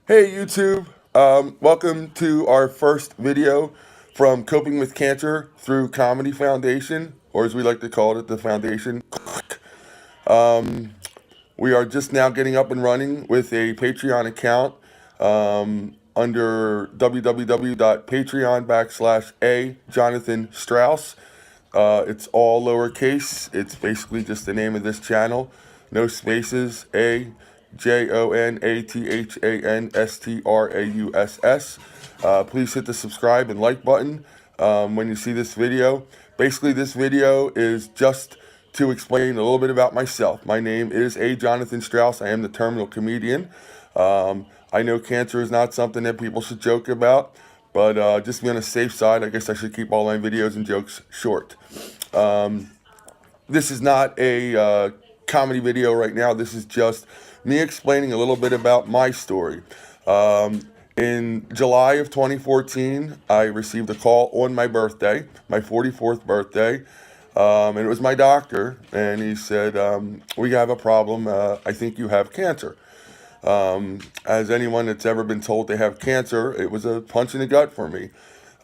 Hey YouTube, welcome to our first video from Coping with Cancer through Comedy Foundation, or as we like to call it, the Foundation. We are just now getting up and running with a Patreon account under www.patreon.com/a Jonathan Strauss. It's all lowercase. It's basically just the name of this channel. No spaces. JONATHANSTRAUSS. Please hit the subscribe and like button when you see this video. Basically, this video is just to explain a little bit about myself. My name is A. Jonathan Strauss. I am the terminal comedian. I know cancer is not something that people should joke about, but just to be on the safe side, I guess I should keep all my videos and jokes short. This is not a comedy video right now. This is just me explaining a little bit about my story. In July of 2014, I received a call on my birthday, my 44th birthday, and it was my doctor, and he said, we have a problem. I think you have cancer. As anyone that's ever been told they have cancer, it was a punch in the gut for me.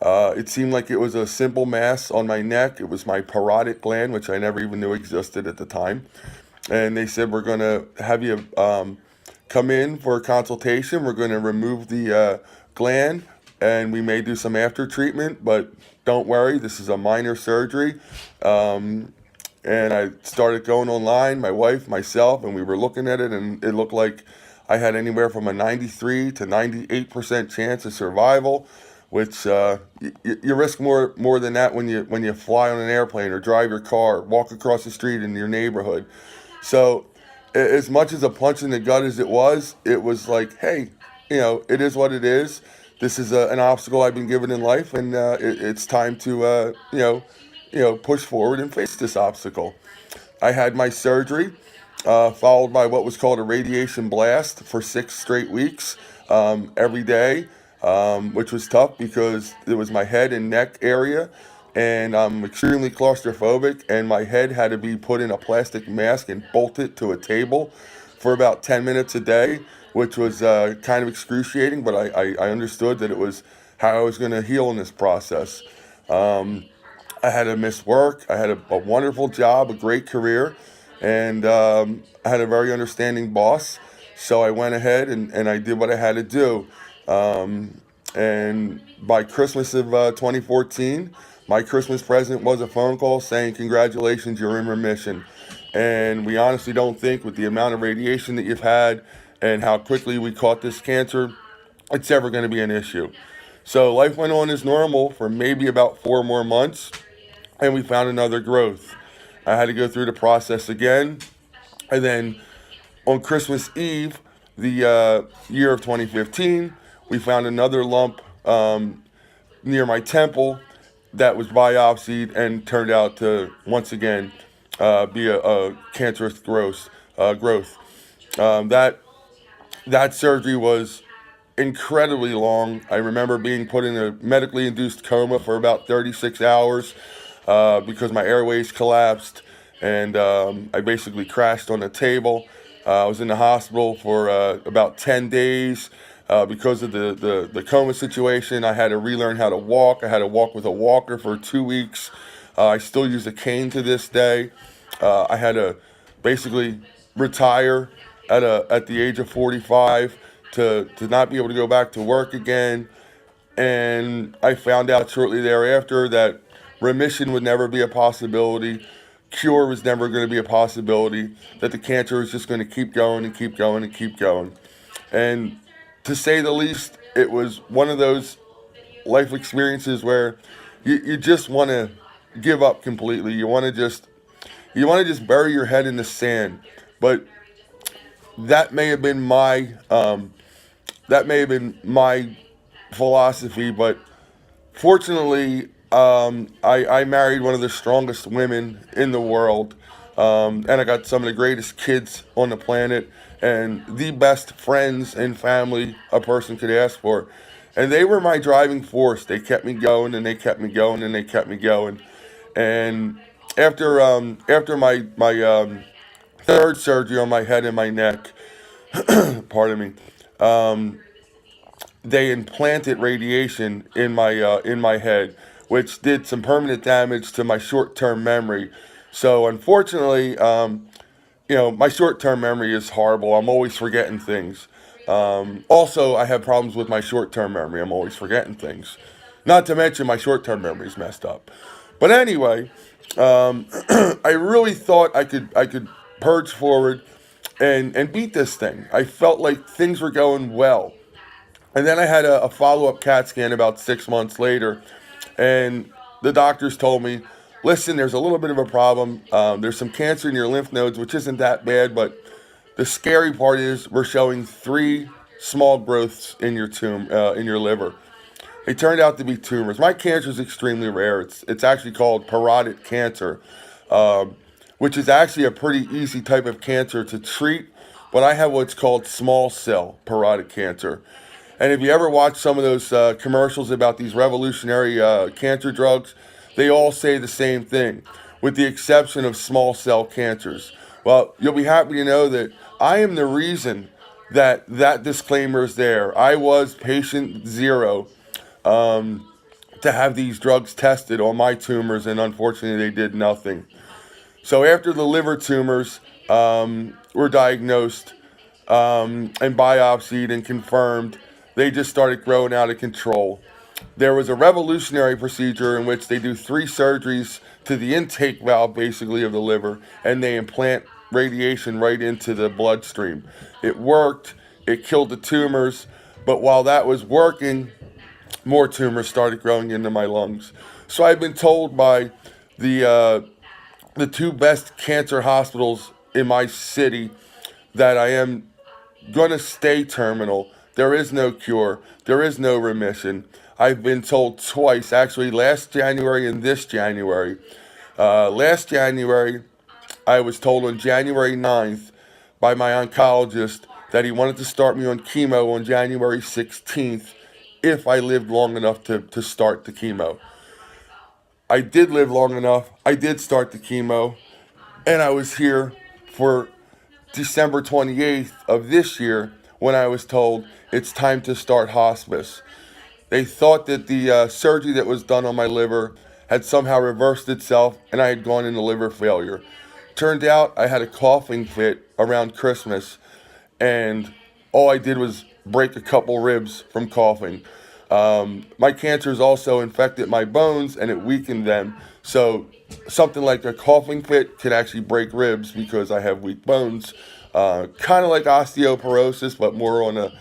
It seemed like it was a simple mass on my neck. It was my parotid gland, which I never even knew existed at the time. And they said, we're going to have you come in for a consultation. We're going to remove the gland, and we may do some after treatment, but don't worry, this is a minor surgery. And I started going online, my wife, myself, and we were looking at it, and it looked like I had anywhere from a 93 to 98% chance of survival, which you risk more than that when you fly on an airplane or drive your car, walk across the street in your neighborhood. So as much as a punch in the gut as it was like, hey, it is what it is. This is an obstacle I've been given in life, and it's time to push forward and face this obstacle. I had my surgery, followed by what was called a radiation blast for 6 straight weeks, every day, which was tough because it was my head and neck area, and I'm extremely claustrophobic, and my head had to be put in a plastic mask and bolted to a table for about 10 minutes a day, which was kind of excruciating, but I understood that it was how I was going to heal in this process. I had to miss work. I had a wonderful job, a great career, and I had a very understanding boss. So I went ahead and I did what I had to do. And by Christmas of 2014, my Christmas present was a phone call saying, congratulations, you're in remission. And we honestly don't think, with the amount of radiation that you've had and how quickly we caught this cancer, it's ever going to be an issue. So life went on as normal for maybe about 4 more months, and we found another growth. I had to go through the process again, and then on Christmas Eve, the year of 2015, we found another lump near my temple that was biopsied and turned out to once again be a cancerous growth. That surgery was incredibly long. I remember being put in a medically induced coma for about 36 hours because my airways collapsed, and I basically crashed on a table. I was in the hospital for about 10 days. Because of the coma situation, I had to relearn how to walk. I had to walk with a walker for 2 weeks. I still use a cane to this day. I had to basically retire at the age of 45 to not be able to go back to work again. And I found out shortly thereafter that remission would never be a possibility. Cure was never going to be a possibility. That the cancer was just going to keep going and keep going and keep going. And to say the least, it was one of those life experiences where you just want to give up completely. You want to just bury your head in the sand. But that may have been my philosophy. But fortunately, I married one of the strongest women in the world, and I got some of the greatest kids on the planet, and the best friends and family a person could ask for. And they were my driving force. They kept me going, and they kept me going, and they kept me going. And after my third surgery on my head and my neck, pardon me, they implanted radiation in my head, which did some permanent damage to my short-term memory. So unfortunately, my short-term memory is horrible. I'm always forgetting things. Also, I have problems with my short-term memory. I'm always forgetting things. Not to mention my short-term memory is messed up. But anyway, I really thought I could purge forward and beat this thing. I felt like things were going well. And then I had a follow-up CAT scan about 6 months later, and the doctors told me, listen, there's a little bit of a problem. There's some cancer in your lymph nodes, which isn't that bad, but the scary part is we're showing 3 small growths in your in your liver. They turned out to be tumors. My cancer is extremely rare. It's actually called parotid cancer, which is actually a pretty easy type of cancer to treat. But I have what's called small cell parotid cancer. And if you ever watch some of those commercials about these revolutionary cancer drugs, they all say the same thing, with the exception of small cell cancers. Well, you'll be happy to know that I am the reason that that disclaimer is there. I was patient zero to have these drugs tested on my tumors, and unfortunately, they did nothing. So after the liver tumors were diagnosed and biopsied and confirmed, they just started growing out of control. There was a revolutionary procedure in which they do 3 surgeries to the intake valve, basically, of the liver, and they implant radiation right into the bloodstream. It worked. It killed the tumors. But while that was working, more tumors started growing into my lungs. So I've been told by the 2 best cancer hospitals in my city that I am going to stay terminal. There is no cure. There is no remission. I've been told twice, actually last January and this January. Last January, I was told on January 9th by my oncologist that he wanted to start me on chemo on January 16th if I lived long enough to start the chemo. I did live long enough. I did start the chemo, and I was here for December 28th of this year when I was told it's time to start hospice. They thought that the surgery that was done on my liver had somehow reversed itself and I had gone into liver failure. Turned out I had a coughing fit around Christmas, and all I did was break a couple ribs from coughing. My cancer's also infected my bones and it weakened them. So something like a coughing fit could actually break ribs because I have weak bones. Kind of like osteoporosis, but more on a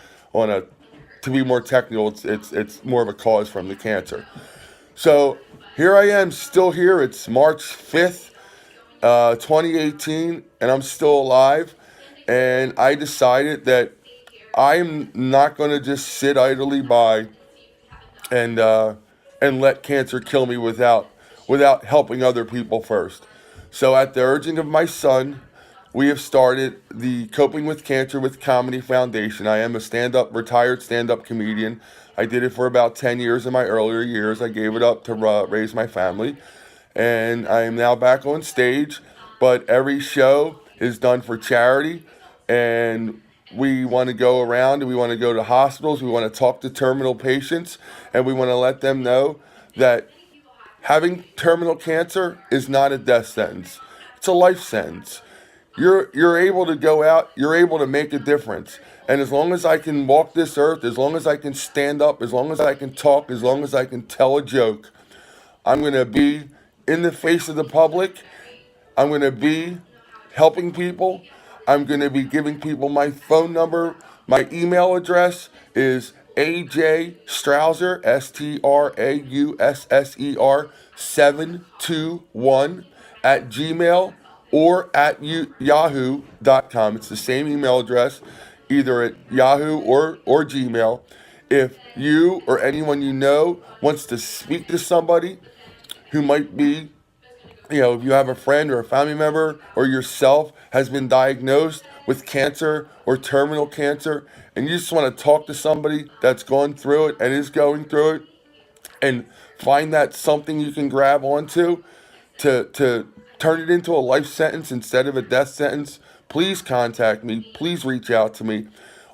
to be more technical, it's more of a cause from the cancer. So here I am, still here. It's March 5th, 2018, and I'm still alive. And I decided that I'm not going to just sit idly by and let cancer kill me without helping other people first. So at the urging of my son, we have started the Coping with Cancer with Comedy Foundation. I am a retired stand-up comedian. I did it for about 10 years in my earlier years. I gave it up to raise my family. And I am now back on stage, but every show is done for charity. And we want to go around and we want to go to hospitals. We want to talk to terminal patients, and we want to let them know that having terminal cancer is not a death sentence. It's a life sentence. You're able to go out, you're able to make a difference. And as long as I can walk this earth, as long as I can stand up, as long as I can talk, as long as I can tell a joke, I'm going to be in the face of the public. I'm going to be helping people. I'm going to be giving people my phone number. My email address is ajstrausser, Strausser, 721 at Gmail or at yahoo.com. It's the same email address, either at Yahoo or Gmail. If you or anyone you know wants to speak to somebody who might be, if you have a friend or a family member or yourself has been diagnosed with cancer or terminal cancer, and you just want to talk to somebody that's gone through it and is going through it, and find that something you can grab onto to turn it into a life sentence instead of a death sentence, please contact me. Please reach out to me.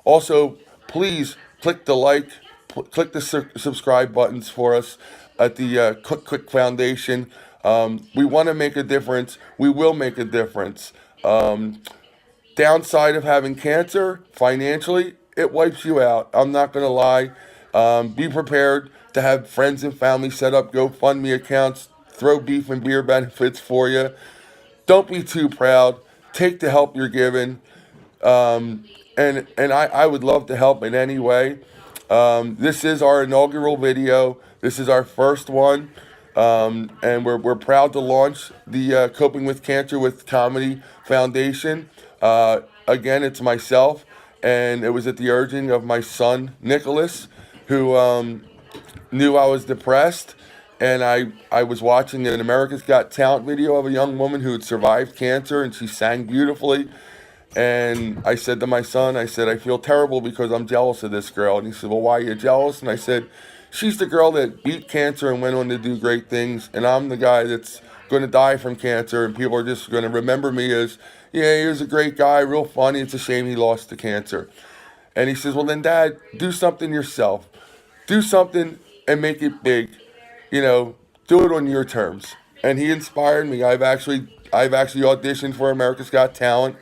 Also, please click the like, click the subscribe buttons for us at the Click Foundation. We want to make a difference. We will make a difference. Downside of having cancer, financially, it wipes you out. I'm not going to lie. Be prepared to have friends and family set up GoFundMe accounts, throw beef and beer benefits for you. Don't be too proud. Take the help you're given. And I would love to help in any way. This is our inaugural video. This is our first one. And we're proud to launch the Coping with Cancer with Comedy Foundation. Again, it's myself, and it was at the urging of my son, Nicholas, who knew I was depressed. And I was watching an America's Got Talent video of a young woman who had survived cancer, and she sang beautifully. And I said to my son, I said, I feel terrible because I'm jealous of this girl. And he said, well, why are you jealous? And I said, she's the girl that beat cancer and went on to do great things. And I'm the guy that's going to die from cancer. And people are just going to remember me as, yeah, he was a great guy, real funny. It's a shame he lost to cancer. And he says, well, then, Dad, do something yourself. Do something and make it big. You know, do it on your terms. And he inspired me. I've actually auditioned for America's Got Talent.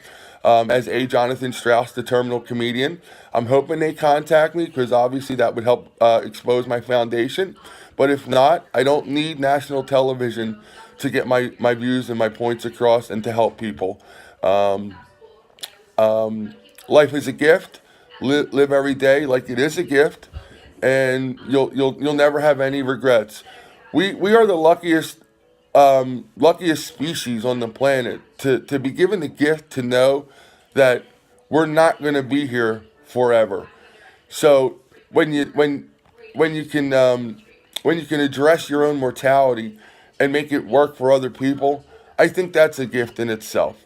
As A. Jonathan Strauss, the terminal comedian. I'm hoping they contact me because obviously that would help expose my foundation. But if not, I don't need national television to get my views and my points across and to help people. Life is a gift. Live every day like it is a gift, and you'll never have any regrets. We are the luckiest species on the planet to be given the gift to know that we're not going to be here forever. So when you can address your own mortality and make it work for other people, I think that's a gift in itself.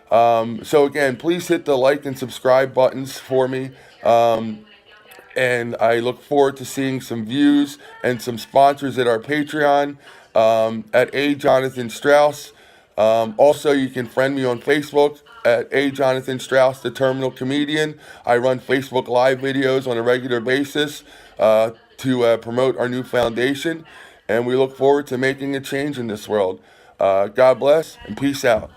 So again, please hit the like and subscribe buttons for me. And I look forward to seeing some views and some sponsors at our Patreon. At A. Jonathan Strauss. Also, you can friend me on Facebook at A. Jonathan Strauss, the Terminal Comedian. I run Facebook Live videos on a regular basis to promote our new foundation. And we look forward to making a change in this world. God bless and peace out.